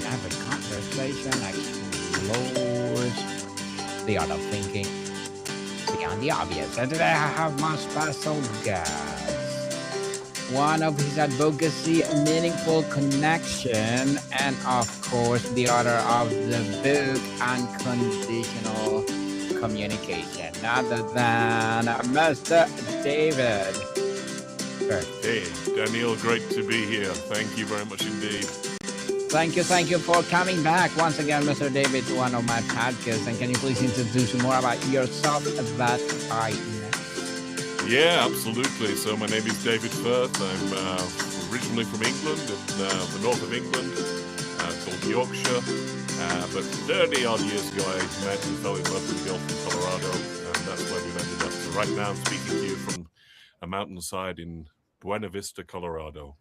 and every conversation explores the art of thinking beyond the obvious. And today I have my special guest. One of his advocacy, meaningful connection, and of course, the author of the book Unconditional Communication, other than Mr. David Firth. Hey, Daniel, great to be here. Thank you very much indeed. Thank you for coming back once again, Mr. David, to one of my podcasts. And can you please introduce more about yourself that I know? Yeah, absolutely. So my name is David Firth. I'm originally from England, in the north of England, called Yorkshire. But 30 odd years ago, I met and fell in love with a girl from Colorado, and that's where we've ended up. So right now, I'm speaking to you from a mountainside in Buena Vista, Colorado.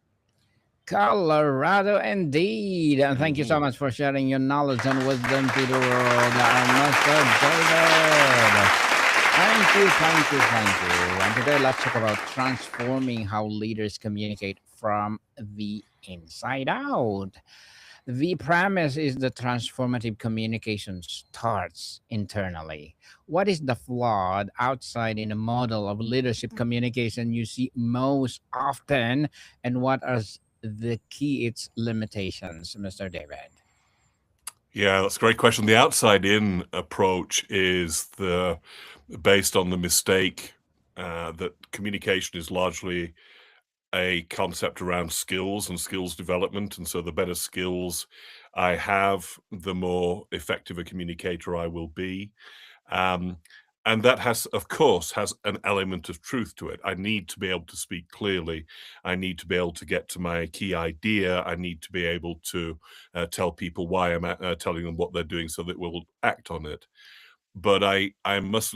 Colorado, indeed. And thank you so hmm much for sharing your knowledge and wisdom to the world, Mr. David. Thank you. And today, let's talk about transforming how leaders communicate from the inside out. The premise is the transformative communication starts internally. What is the flawed outside in the model of leadership communication you see most often, and what are the key its limitations, Mr. David? Yeah, that's a great question. The outside-in approach is based on the mistake that communication is largely a concept around skills and skills development. And so the better skills I have, the more effective a communicator I will be. Um, and that of course, has an element of truth to it. I need to be able to speak clearly. I need to be able to get to my key idea. I need to be able to tell people why I'm telling them what they're doing so that we'll act on it. But I must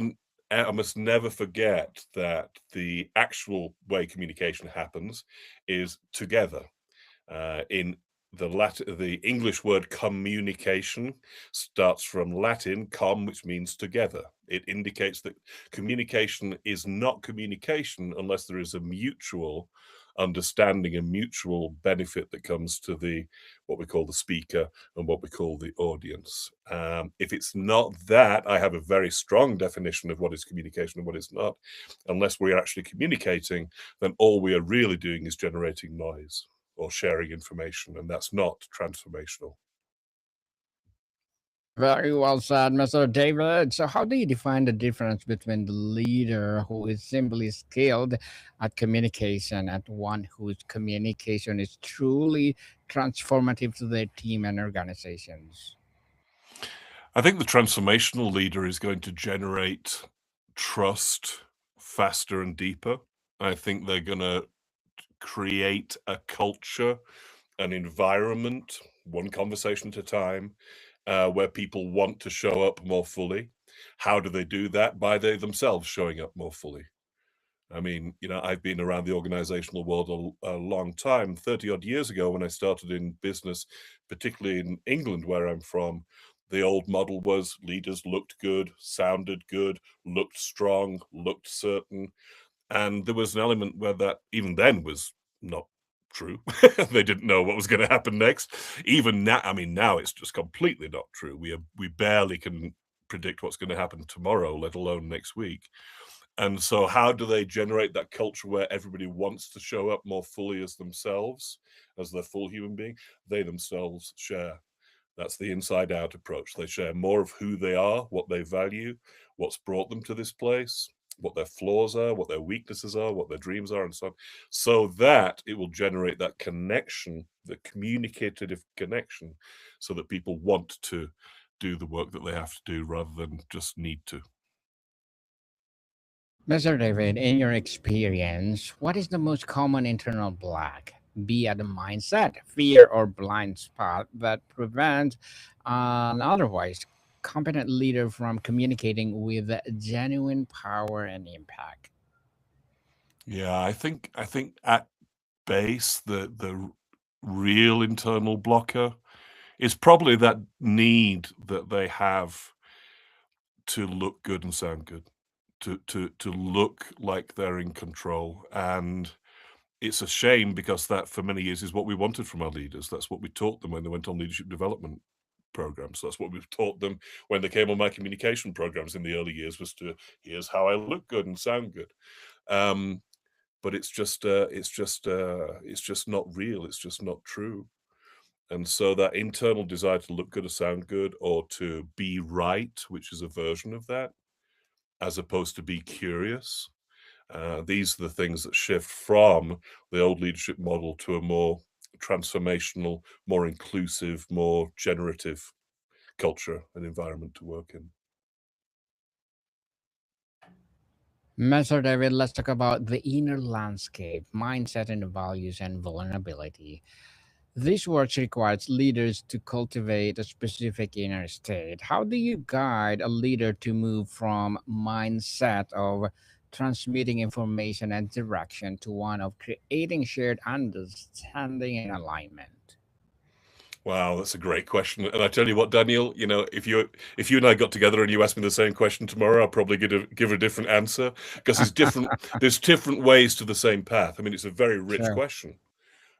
never forget that the actual way communication happens is together. In the English word communication starts from Latin com, which means together. It indicates that communication is not communication unless there is a mutual understanding and mutual benefit that comes to what we call the speaker and what we call the audience. If it's not that, I have a very strong definition of what is communication and what is not. Unless we're actually communicating, then all we are really doing is generating noise or sharing information, and that's not transformational. Very well said, Mr. David. So, how do you define the difference between the leader who is simply skilled at communication and one whose communication is truly transformative to their team and organizations? I think the transformational leader is going to generate trust faster and deeper. I think they're going to create a culture, an environment, one conversation at a time, where people want to show up more fully. How do they do that? By they themselves showing up more fully. I mean, I've been around the organizational world a long time. 30 odd years ago, when I started in business, particularly in England, where I'm from, the old model was leaders looked good, sounded good, looked strong, looked certain. And there was an element where that even then was not true. They didn't know what was going to happen next. Even now, I mean, now it's just completely not true. We barely can predict what's going to happen tomorrow, let alone next week. And so, how do they generate that culture where everybody wants to show up more fully as themselves, as their full human being? They themselves share. That's the inside out approach. They share more of who they are, what they value, what's brought them to this place, what their flaws are, what their weaknesses are, what their dreams are, and so on, so that it will generate that connection, the communicative connection, so that people want to do the work that they have to do rather than just need to. Mr. David, in your experience, what is the most common internal block, be it a mindset, fear, or blind spot that prevents an otherwise competent leader from communicating with genuine power and impact? Yeah, I think at base the real internal blocker is probably that need that they have to look good and sound good, to look like they're in control. And it's a shame because that for many years is what we wanted from our leaders. That's what we taught them when they went on leadership development programs. That's what we've taught them when they came on my communication programs in the early years, was to, here's how I look good and sound good. But it's just not real. It's just not true. And so that internal desire to look good or sound good, or to be right, which is a version of that, as opposed to be curious, these are the things that shift from the old leadership model to a more transformational, more inclusive, more generative culture and environment to work in. Mr. David, let's talk about the inner landscape, mindset and values and vulnerability. This work requires leaders to cultivate a specific inner state. How do you guide a leader to move from mindset of transmitting information and direction to one of creating shared understanding and alignment? Wow, that's a great question. And I tell you what, Daniel, if you and I got together and you asked me the same question tomorrow, I'll probably give a different answer, because there's different ways to the same path. I mean, it's a very rich Sure. question.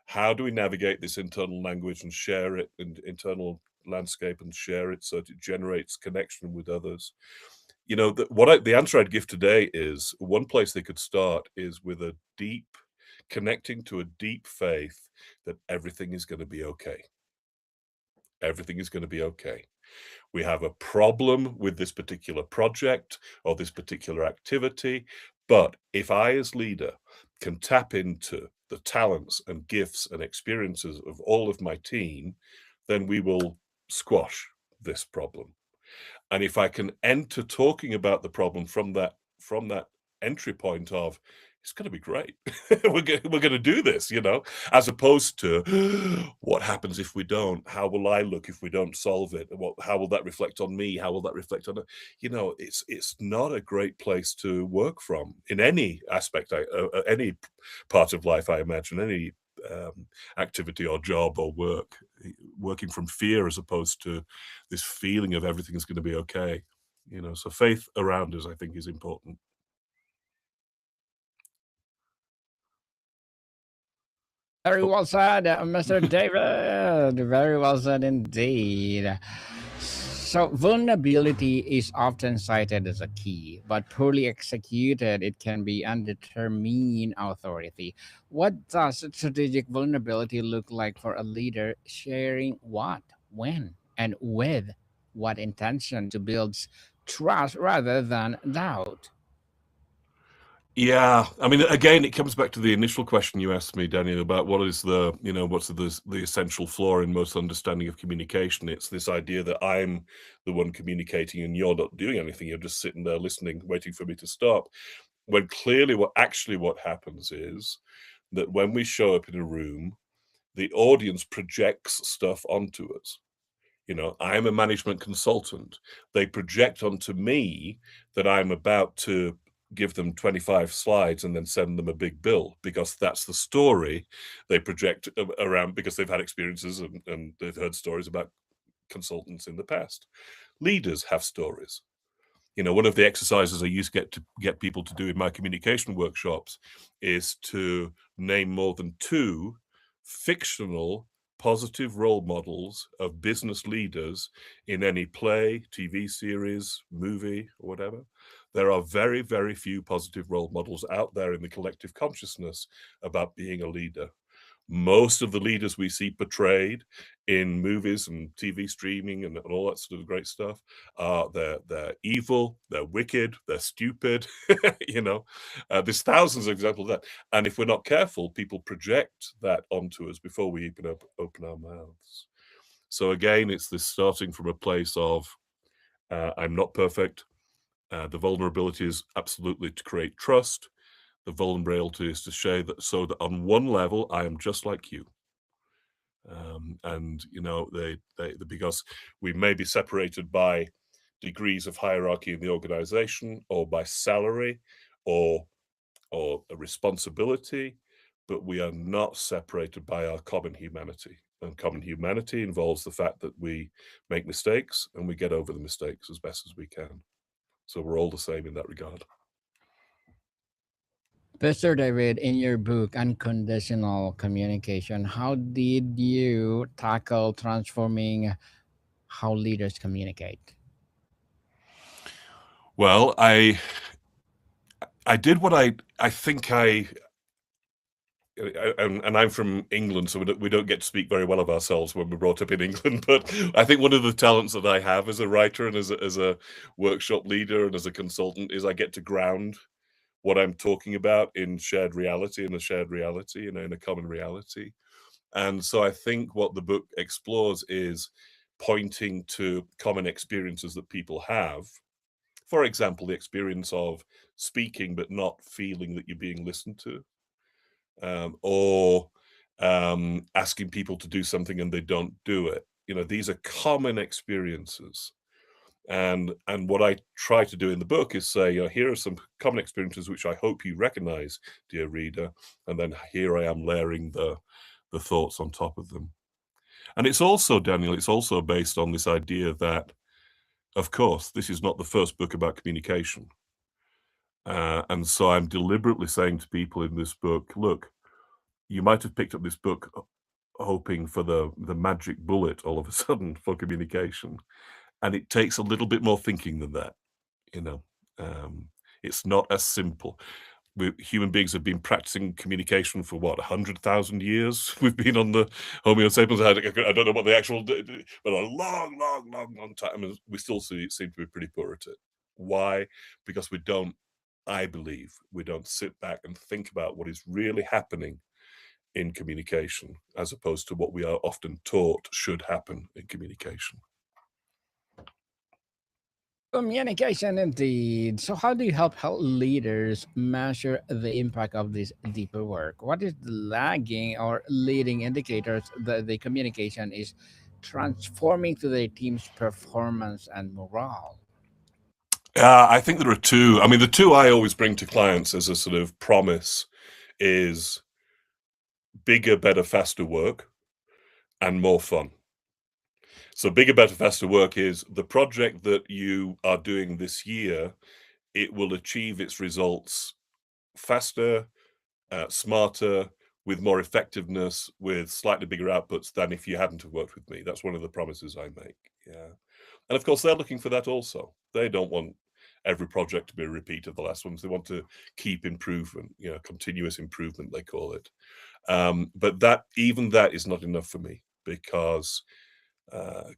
How do we navigate this internal language and share it, and internal landscape, and share it so that it generates connection with others? The answer I'd give today is, one place they could start is with connecting to a deep faith that everything is going to be okay. Everything is going to be okay. We have a problem with this particular project or this particular activity, but if I, as leader, can tap into the talents and gifts and experiences of all of my team, then we will squash this problem. And if I can enter talking about the problem from that entry point of, it's going to be great, we're going to do this, as opposed to, what happens if we don't? How will I look if we don't solve it? How will that reflect on me? How will that reflect on it's not a great place to work from in any aspect, any part of life, I imagine, any activity or job or work. Working from fear as opposed to this feeling of everything is going to be okay. So faith around us, I think, is important. Very Oh, well said, Mr. David. Very well said indeed. So, vulnerability is often cited as a key, but poorly executed, it can be undetermined authority. What does strategic vulnerability look like for a leader sharing what, when, and with what intention to build trust rather than doubt? yeah, I mean, again, it comes back to the initial question you asked me, Daniel, about what's the essential flaw in most understanding of communication. It's this idea that I'm the one communicating and you're not doing anything. You're just sitting there listening, waiting for me to stop. When clearly what happens is that when we show up in a room, the audience projects stuff onto us. I'm a management consultant. They project onto me that I'm about to give them 25 slides and then send them a big bill, because that's the story they project around, because they've had experiences, and they've heard stories about consultants in the past. Leaders have stories. One of the exercises I used to get people to do in my communication workshops is to name more than 2 fictional positive role models of business leaders in any play, TV series, movie, or whatever. There are very, very few positive role models out there in the collective consciousness about being a leader. Most of the leaders we see portrayed in movies and TV streaming and all that sort of great stuff, they're evil, they're wicked, they're stupid. There's thousands of examples of that, and if we're not careful, people project that onto us before we even open our mouths. So again, it's this starting from a place of, I'm not perfect. The vulnerability is absolutely to create trust. The vulnerability is to show that, so that on one level, I am just like you. And because we may be separated by degrees of hierarchy in the organization, or by salary, or a responsibility, but we are not separated by our common humanity. And common humanity involves the fact that we make mistakes and we get over the mistakes as best as we can. So we're all the same in that regard. Mr. David, in your book, Unconditional Communication, how did you tackle transforming how leaders communicate? Well, I did what I think and I'm from England, so we don't get to speak very well of ourselves when we're brought up in England. But I think one of the talents that I have as a writer and as a workshop leader and as a consultant is I get to ground what I'm talking about in shared reality, in a shared reality, in a common reality. And so I think what the book explores is pointing to common experiences that people have. For example, the experience of speaking but not feeling that you're being listened to, or asking people to do something and they don't do it. These are common experiences. And what I try to do in the book is say, here are some common experiences which I hope you recognize, dear reader, and then here I am layering the thoughts on top of them. And it's also, Daniel, it's also based on this idea that, of course, this is not the first book about communication. And so I'm deliberately saying to people in this book, look, you might have picked up this book hoping for the magic bullet all of a sudden for communication, and it takes a little bit more thinking than that. You know, um, it's not as simple. Human beings have been practicing communication for what, 100,000 years? We've been on the Homo sapiens. I don't know what the actual, but a long, long, long, long time. And we still seem to be pretty poor at it. Why? Because we don't. I believe we don't sit back and think about what is really happening in communication, as opposed to what we are often taught should happen in communication. Communication, indeed. So, how do you help leaders measure the impact of this deeper work? What is the lagging or leading indicators that the communication is transforming to their team's performance and morale? I think there are two. I mean, the two I always bring to clients as a sort of promise is bigger, better, faster work and more fun. So, bigger, better, faster work is the project that you are doing this year, it will achieve its results faster, smarter, with more effectiveness, with slightly bigger outputs than if you hadn't have worked with me. That's one of the promises I make. Yeah. And of course, they're looking for that also. They don't want every project to be a repeat of the last ones. They want to keep improvement, continuous improvement, they call it. But even that is not enough for me, because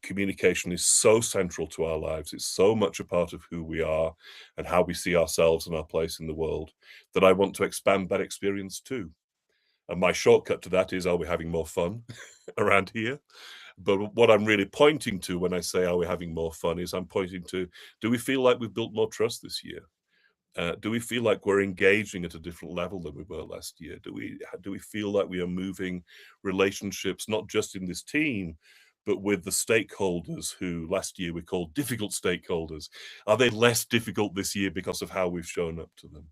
communication is so central to our lives. It's so much a part of who we are and how we see ourselves and our place in the world, that I want to expand that experience too. And my shortcut to that is, are we having more fun around here? But what I'm really pointing to when I say, are we having more fun, is I'm pointing to, do we feel like we've built more trust this year? Do we feel like we're engaging at a different level than we were last year? Do we feel like we are moving relationships, not just in this team, but with the stakeholders who last year we called difficult stakeholders? Are they less difficult this year because of how we've shown up to them?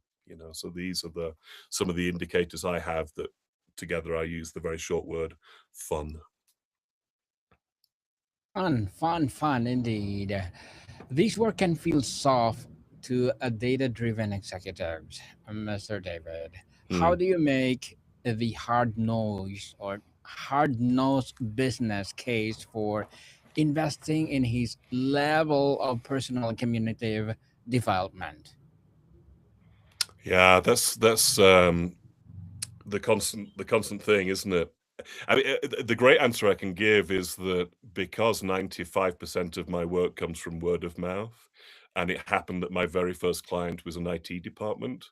So these are some of the indicators I have that together I use the very short word fun. Fun, fun, fun, indeed. This work can feel soft to a data driven executives, Mr. David. How Hmm. do you make the hard nosed business case for investing in his level of personal and communicative development? Yeah, that's the constant thing, isn't it? I mean, the great answer I can give is that because 95% of my work comes from word of mouth, and it happened that my very first client was an IT department,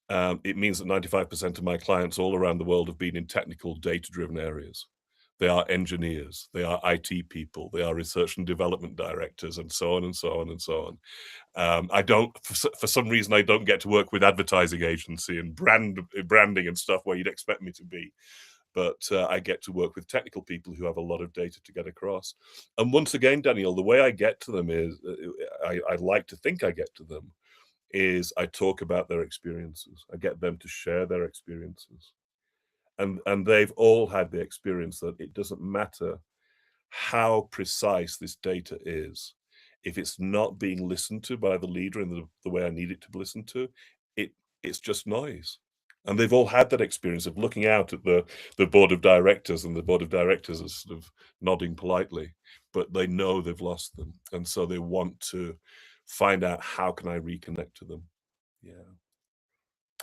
it means that 95% of my clients all around the world have been in technical, data-driven areas. They are engineers, they are IT people, they are research and development directors, and so on and so on and so on. I don't, for some reason, I don't get to work with advertising agency and branding and stuff where you'd expect me to be, but I get to work with technical people who have a lot of data to get across. And once again, Daniel, the way I get to them is, I like to think I get to them, is I talk about their experiences. I get them to share their experiences. And they've all had the experience that it doesn't matter how precise this data is. If it's not being listened to by the leader in the way I need it to be listened to, it it's just noise. And they've all had that experience of looking out at the board of directors, and the board of directors are sort of nodding politely, but they know they've lost them, and so they want to find out, how can I reconnect to them? Yeah.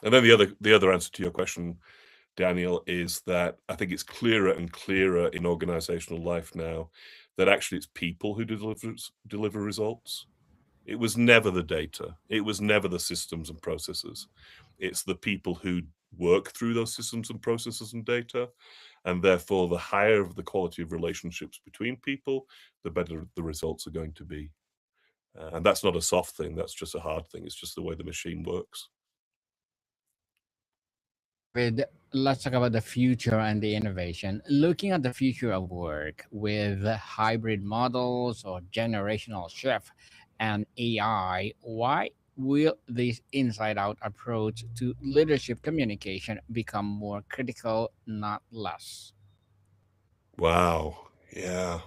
And then the other answer to your question, Daniel, is that I think it's clearer and clearer in organizational life now that actually it's people who deliver results. It was never the data. It was never the systems and processes. It's the people who work through those systems and processes and data. And therefore, the higher the quality of relationships between people, the better the results are going to be. And that's not a soft thing. That's just a hard thing. It's just the way the machine works. David, let's talk about the future and the innovation. Looking at the future of work with hybrid models or generational shift and AI, why will this inside out approach to leadership communication become more critical, not less? Wow. Yeah.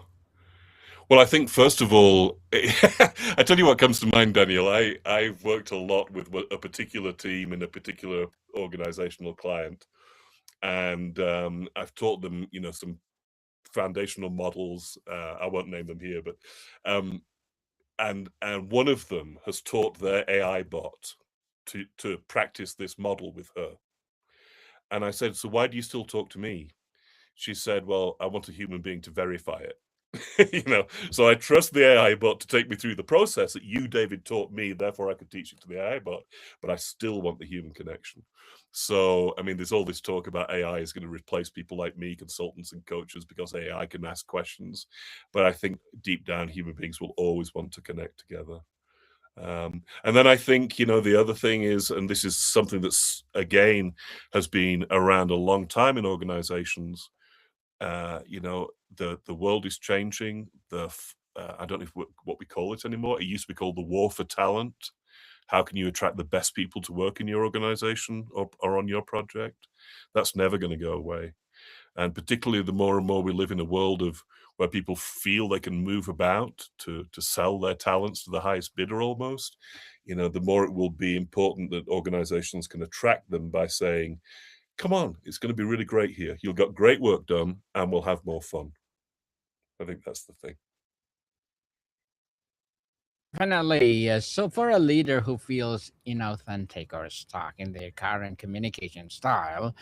Well, I think first of all, I tell you what comes to mind, Daniel. I've worked a lot with a particular team in a particular organizational client, and I've taught them, some foundational models. I won't name them here, but um, and one of them has taught their AI bot to practice this model with her. And I said, "So why do you still talk to me?" She said, "Well, I want a human being to verify it." So I trust the AI bot to take me through the process that you, David, taught me, therefore I could teach it to the AI bot, but I still want the human connection. So, I mean, there's all this talk about AI is going to replace people like me, consultants and coaches, because AI can ask questions. But I think deep down, human beings will always want to connect together. And then I think, the other thing is, and this is something that's, again, has been around a long time in organizations, the world is changing. I don't know what we call it anymore. It used to be called the war for talent. How can you attract the best people to work in your organization or on your project? That's never going to go away. And particularly the more and more we live in a world of where people feel they can move about to sell their talents to the highest bidder almost, the more it will be important that organizations can attract them by saying, come on, it's going to be really great here. You'll get great work done and we'll have more fun. I think that's the thing. Definitely. Yes. So, for a leader who feels inauthentic or stuck in their current communication style,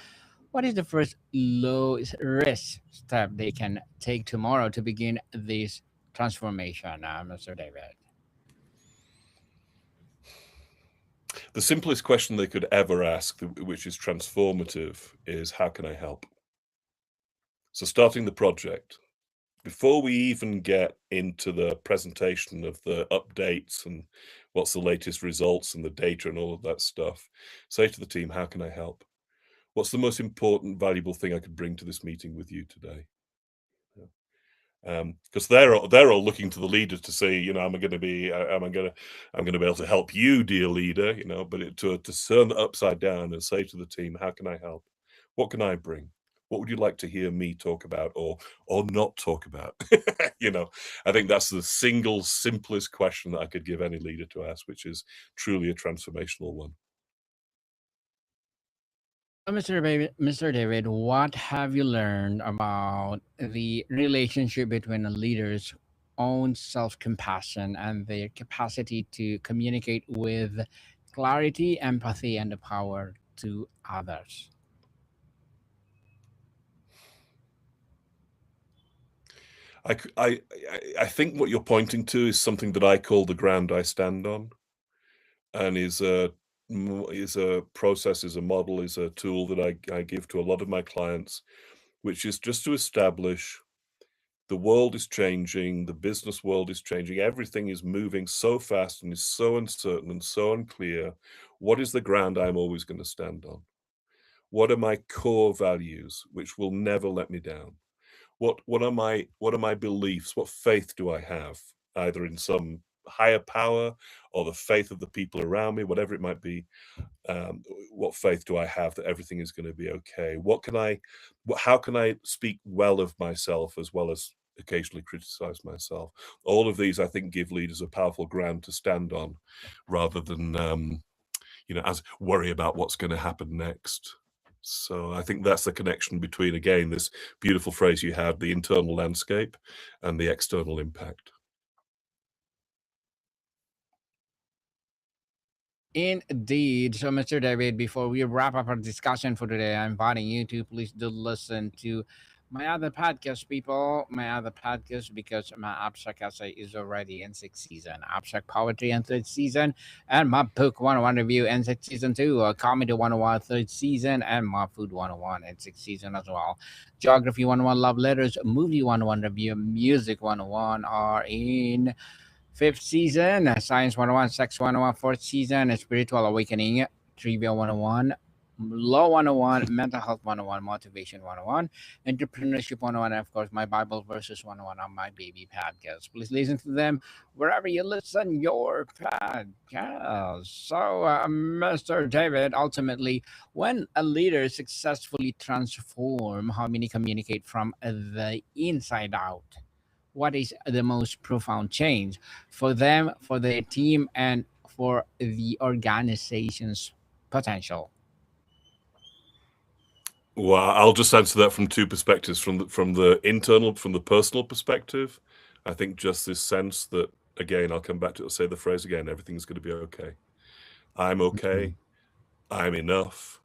what is the first low risk step they can take tomorrow to begin this transformation, Mr. David? The simplest question they could ever ask, which is transformative, is how can I help? So, starting the project, before we even get into the presentation of the updates and what's the latest results and the data and all of that stuff, say to the team, how can I help? What's the most important, valuable thing I could bring to this meeting with you today? Because they're all looking to the leader to say, I'm going to be able to help you, dear leader, but to turn it upside down and say to the team, how can I help? What can I bring? What would you like to hear me talk about or not talk about? I think that's the single simplest question that I could give any leader to ask, which is truly a transformational one. So, Mr. David, what have you learned about the relationship between a leader's own self compassion and their capacity to communicate with clarity, empathy, and the power to others? I think what you're pointing to is something that I call the ground I stand on, and is a process, is a model, is a tool that I give to a lot of my clients, which is just to establish the world is changing, the business world is changing, everything is moving so fast and is so uncertain and so unclear. What is the ground I'm always going to stand on? What are my core values which will never let me down? What are my beliefs? What faith do I have, either in some higher power or the faith of the people around me, whatever it might be? um, what faith do I have that everything is going to be okay? How can I speak well of myself as well as occasionally criticize myself? All of these, I think, give leaders a powerful ground to stand on, rather than as worry about what's going to happen next. So I think that's the connection between, again, this beautiful phrase you had, the internal landscape and the external impact. Indeed. So, Mr. David, before we wrap up our discussion for today, I'm inviting you to please do listen to my other podcast, people. My other podcast, because my abstract essay is already in sixth season, abstract poetry in third season, and my book 101 review in sixth season too, comedy 101 third season, and my food 101 in sixth season as well. Geography 101, love letters, movie 101 review, music 101 are in fifth season, Science 101, Sex 101, fourth season, Spiritual Awakening, Trivia 101, Law 101, Mental Health 101, Motivation 101, Entrepreneurship 101, and of course, my Bible Verses 101 on my baby podcast. Please listen to them wherever you listen your podcast. So, Mr. David, ultimately, when a leader successfully transform how many communicate from the inside out, what is the most profound change for them, for their team, and for the organization's potential? Well, I'll just answer that from two perspectives. From the internal, from the personal perspective, I think just this sense that, again, I'll come back to say the phrase again, everything's going to be okay. I'm okay. Mhm. I'm enough.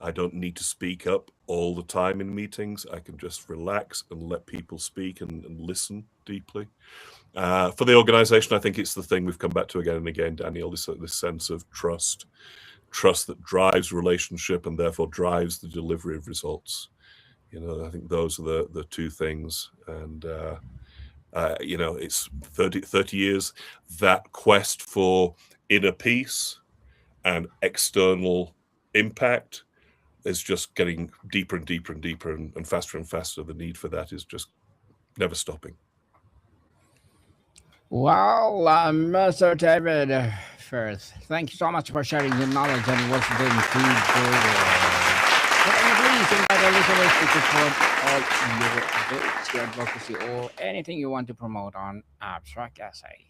I don't need to speak up all the time in meetings. I can just relax and let people speak and listen deeply. For the organization, I think it's the thing we've come back to again and again, Daniel, this sense of trust that drives relationship and therefore drives the delivery of results. I think those are the two things. And, it's 30 years, that quest for inner peace and external impact is just getting deeper and deeper and deeper and faster. The need for that is just never stopping. Well, Mr. David Firth, thank you so much for sharing your knowledge and wisdom to the world. So, can you please invite our listeners to support all your books, your advocacy, or anything you want to promote on Abstract Essay?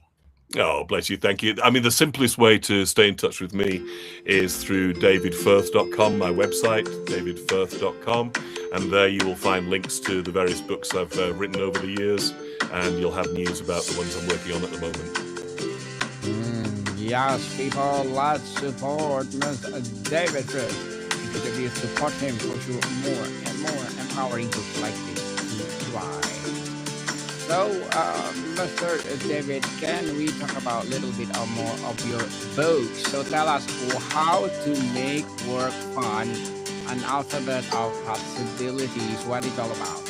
Oh, bless you. Thank you. I mean, the simplest way to stay in touch with me is through davidfirth.com, my website, davidfirth.com. And there you will find links to the various books I've written over the years. And you'll have news about the ones I'm working on at the moment. Yes, people, let's support Mr. David Firth, because if you support him, for sure, more and more empowering books like this to thrive. So, Mr. David, can we talk about a little bit or more of your book? So, tell us how to make work fun, an alphabet of possibilities. What it's all about?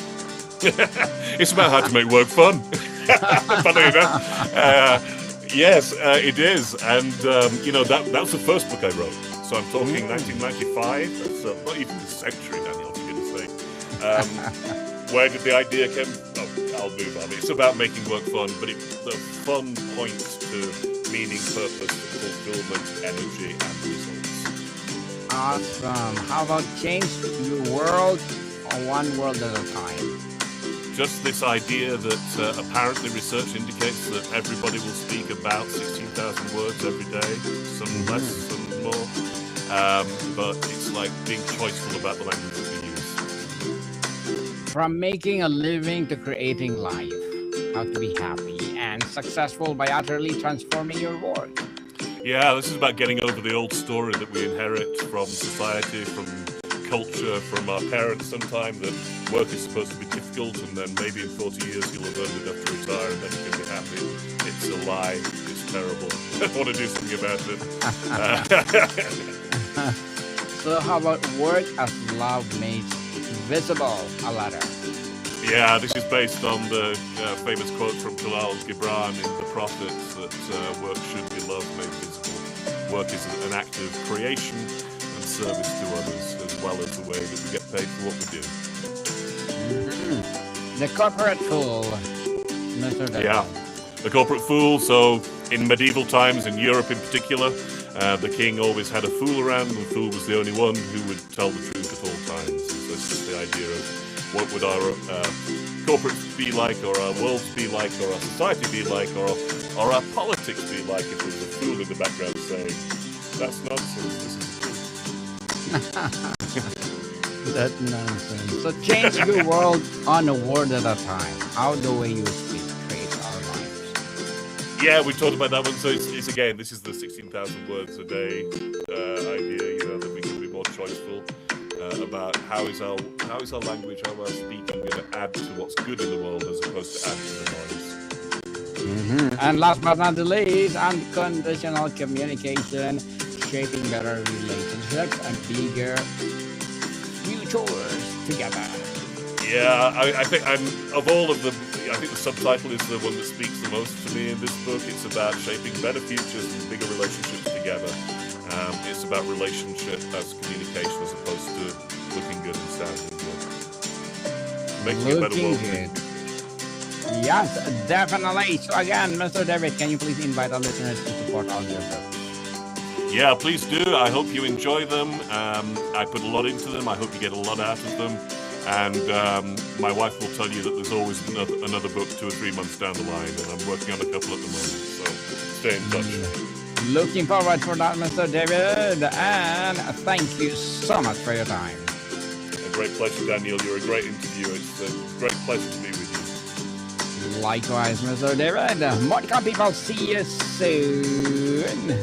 It's about how to make work fun. Funny enough. Yes, it is. And, that was the first book I wrote. So I'm talking 1995. That's not even a century, Daniel, for goodness sake. Where did the idea come? I'll move on. It's about making work fun, but the fun points to meaning, purpose, fulfillment, energy, and results. Awesome. How about change your world or one world at a time? Just this idea that apparently research indicates that everybody will speak about 16,000 words every day, some less, some more. But it's like being choiceful about the language that we use. From making a living to creating life, how to be happy and successful by utterly transforming your work. Yeah, this is about getting over the old story that we inherit from society, from culture, from our parents sometime, that work is supposed to be difficult and then maybe in 40 years you'll have earned enough to retire and then you can be happy. It's a lie. It's terrible. I want to do something about it. So how about work as love made visible, a letter? Yeah, this is based on the famous quote from Khalil Gibran in The Prophets that work should be love made visible. Work is an act of creation and service to others, as well as the way that we get paid for what we do. The corporate fool, Mr. David. Yeah, the corporate fool. So in medieval times, in Europe in particular, the king always had a fool around, and the fool was the only one who would tell the truth at all times. So it's just the idea of what would our corporates be like, or our worlds be like, or our society be like, or our politics be like if there was a fool in the background saying, that's nonsense, this is the truth. That nonsense. So change the world on a word at a time. How the way you speak creates our lives. Yeah, we talked about that one. So it's again, this is the 16,000 words a day idea. You know, that we can be more choiceful about how is our language, how our speaking going to add to what's good in the world as opposed to add to the noise. And last but not the least, unconditional communication, shaping better relationships and bigger futures together. Yeah, I think of all of them, I think the subtitle is the one that speaks the most to me in this book. It's about shaping better futures and bigger relationships together. It's about relationship as communication as opposed to looking good and sounding good. Making a better world. Good. Yes, definitely. So again, Mr. David, can you please invite our listeners to support our book? Yeah, please do. I hope you enjoy them. I put a lot into them. I hope you get a lot out of them. And my wife will tell you that there's always another book 2 or 3 months down the line, and I'm working on a couple at the moment. So stay in touch. Looking forward for that, Mr. David. And thank you so much for your time. A great pleasure, Daniel. You're a great interviewer. It's a great pleasure to be with you. Likewise, Mr. David. More people, see you soon.